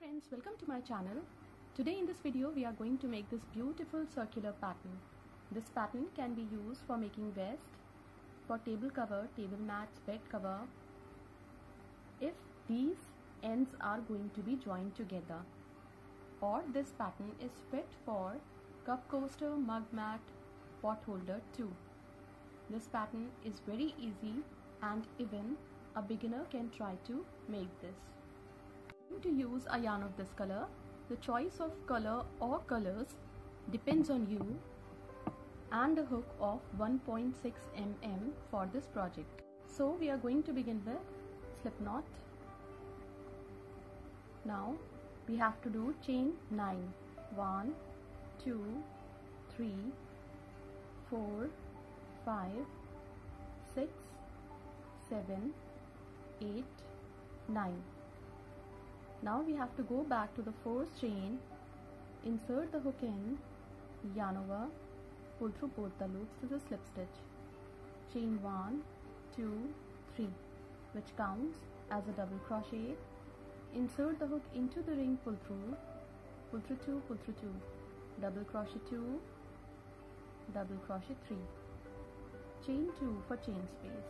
Friends, welcome to my channel. Today in this video we are going to make this beautiful circular pattern. This pattern can be used for making vest, for table cover, table mats, bed cover, if these ends are going to be joined together. Or this pattern is fit for cup coaster, mug mat, pot holder too. This pattern is very easy and even a beginner can try to make this. To use a yarn of this color. The choice of color or colors depends on you, and a hook of 1.6 mm for this project. So we are going to begin with slip knot. Now we have to do chain 9. 1, 2, 3, 4, 5, 6, 7, 8, 9. Now we have to go back to the first chain, insert the hook in, yarn over, pull through both the loops to the slip stitch. Chain 1, 2, 3, which counts as a double crochet. Insert the hook into the ring, pull through 2, pull through 2, double crochet 2, double crochet 3, chain 2 for chain space.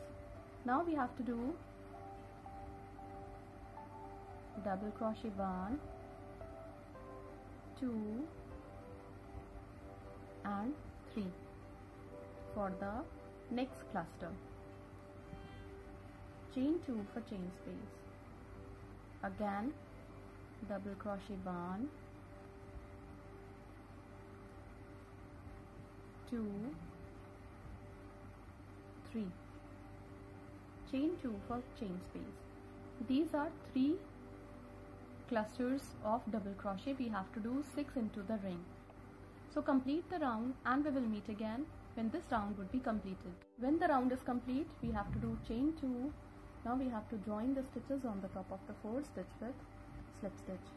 Now we have to do double crochet 1, 2 and 3 for the next cluster. Chain 2 for chain space. Again double crochet 1, 2, 3, chain 2 for chain space. These are 3 clusters of double crochet. We have to do 6 into the ring. So complete the round and we will meet again when this round would be completed. When the round is complete, we have to do chain 2. Now we have to join the stitches on the top of the fourth stitch with slip stitch.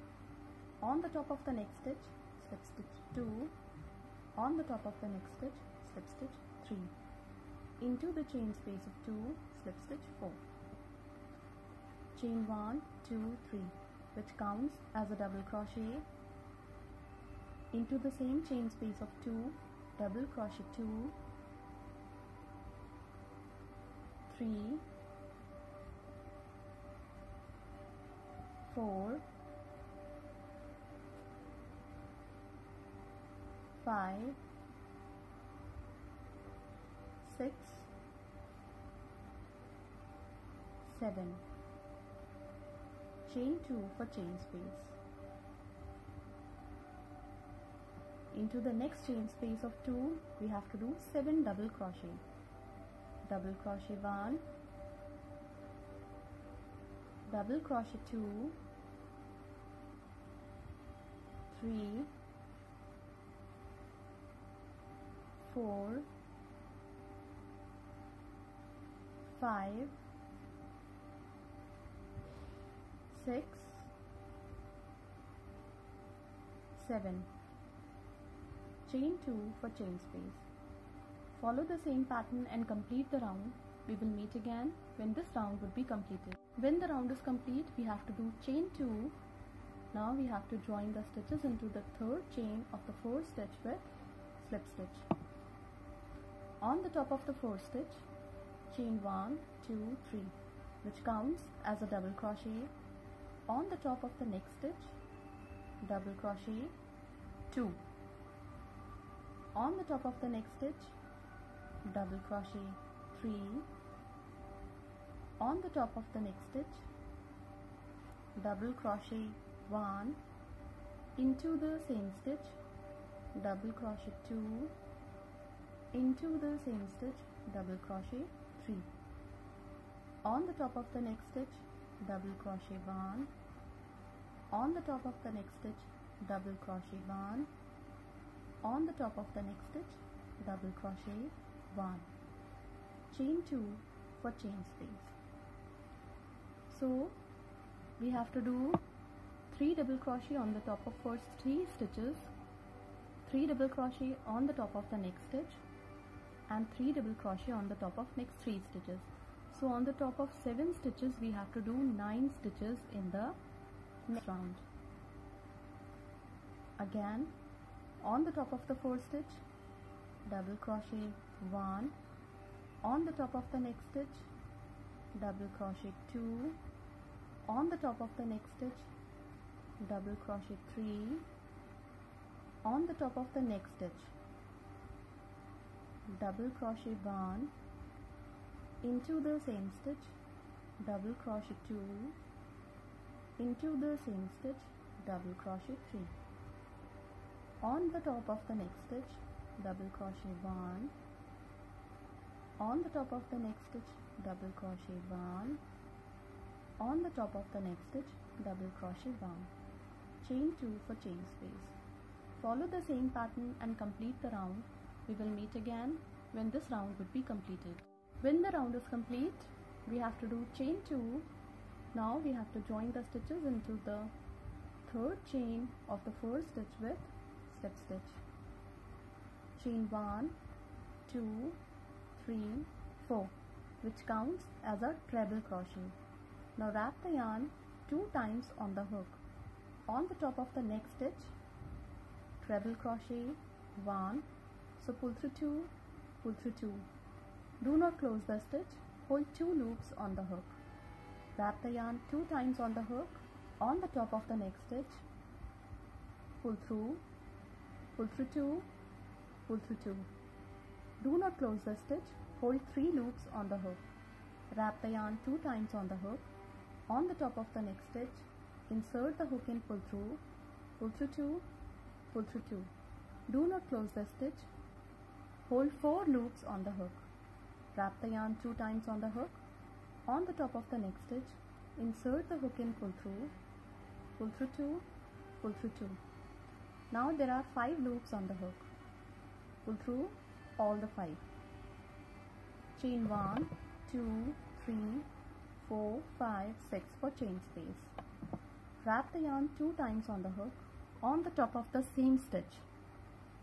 On the top of the next stitch, slip stitch 2. On the top of the next stitch, slip stitch 3. Into the chain space of 2, slip stitch 4. Chain 1, 2, 3. Which counts as a double crochet. Into the same chain space of 2, double crochet 2, 3, 4, 5, 6, 7. Chain 2 for chain space. Into the next chain space of 2, we have to do 7 double crochet. Double crochet 1, double crochet 2, 3, 4, 5, 6, 7. Chain 2 for chain space. Follow the same pattern and complete the round. We will meet again when this round would be completed. When the round is complete, we have to do chain 2. Now we have to join the stitches into the third chain of the fourth stitch with slip stitch. On the top of the fourth stitch, chain 1, 2, 3, which counts as a double crochet. On the top of the next stitch, double crochet 2. On the top of the next stitch, double crochet 3. On the top of the next stitch, double crochet 1. Into the same stitch, double crochet 2. Into the same stitch, double crochet 3. On the top of the next stitch, double crochet 1. On the top of the next stitch, double crochet 1. On the top of the next stitch, double crochet 1. Chain 2 for chain space. So we have to do 3 double crochet on the top of first 3 stitches, 3 double crochet on the top of the next stitch, and 3 double crochet on the top of next 3 stitches. So on the top of 7 stitches we have to do 9 stitches in the next round. Again, on the top of the 4th stitch, double crochet 1, on the top of the next stitch, double crochet 2, on the top of the next stitch, double crochet 3, on the top of the next stitch, double crochet 1, into the same stitch, double crochet 2, into the same stitch, double crochet 3, on the top of the next stitch, double crochet 1, on the top of the next stitch, double crochet 1, on the top of the next stitch, double crochet 1, chain 2 for chain space. Follow the same pattern and complete the round. We will meet again when this round would be completed. When the round is complete, we have to do chain 2. Now we have to join the stitches into the 3rd chain of the 4th stitch with slip stitch. Chain 1, 2, 3, 4, which counts as a treble crochet. Now wrap the yarn 2 times on the hook. On the top of the next stitch, treble crochet 1, so pull through 2, pull through 2. Do not close the stitch, hold 2 loops on the hook. Wrap the yarn 2 times on the hook. On the top of the next stitch, pull through 2, pull through 2. Do not close the stitch, hold 3 loops on the hook. Wrap the yarn 2 times on the hook. On the top of the next stitch, insert the hook and pull through 2, pull through 2. Do not close the stitch, hold 4 loops on the hook. Wrap the yarn 2 times on the hook. On the top of the next stitch, insert the hook and pull through 2, pull through 2. Now there are 5 loops on the hook. Pull through all the 5. Chain 1, 2, 3, 4, 5, 6 for chain space. Wrap the yarn 2 times on the hook. On the top of the same stitch,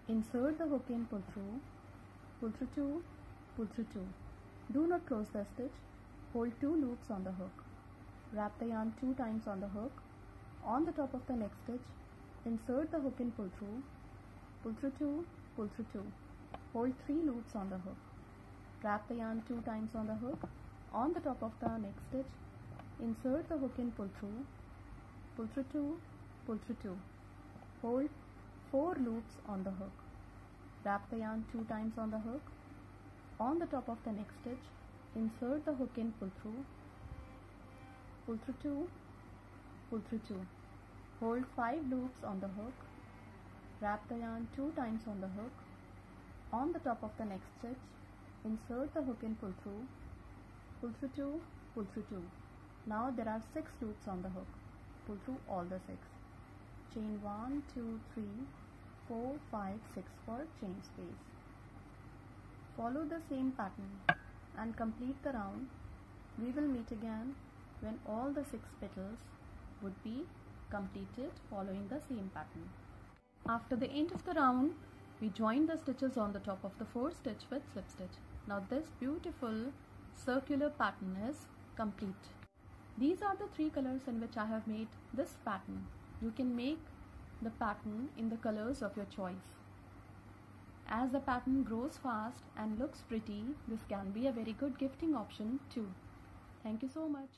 insert the hook and pull through 2, pull through 2. Do not close the stitch, hold 2 loops on the hook. Wrap the yarn 2 times on the hook. On the top of the next stitch, insert the hook and pull through 2, pull through 2. Hold 3 loops on the hook. Wrap the yarn 2 times on the hook. On the top of the next stitch, insert the hook and pull through 2, pull through 2. Hold 4 loops on the hook. Wrap the yarn 2 times on the hook. On the top of the next stitch, insert the hook and pull through 2, pull through 2. Hold 5 loops on the hook. Wrap the yarn 2 times on the hook. On the top of the next stitch, insert the hook and pull through 2, pull through 2. Now there are 6 loops on the hook. Pull through all the 6. Chain 1, 2, 3, 4, 5, 6 for chain space. Follow the same pattern and complete the round. We will meet again when all the 6 petals would be completed following the same pattern. After the end of the round, we join the stitches on the top of the 4th stitch with slip stitch. Now this beautiful circular pattern is complete. These are the 3 colors in which I have made this pattern. You can make the pattern in the colors of your choice. As the pattern grows fast and looks pretty, this can be a very good gifting option too. Thank you so much.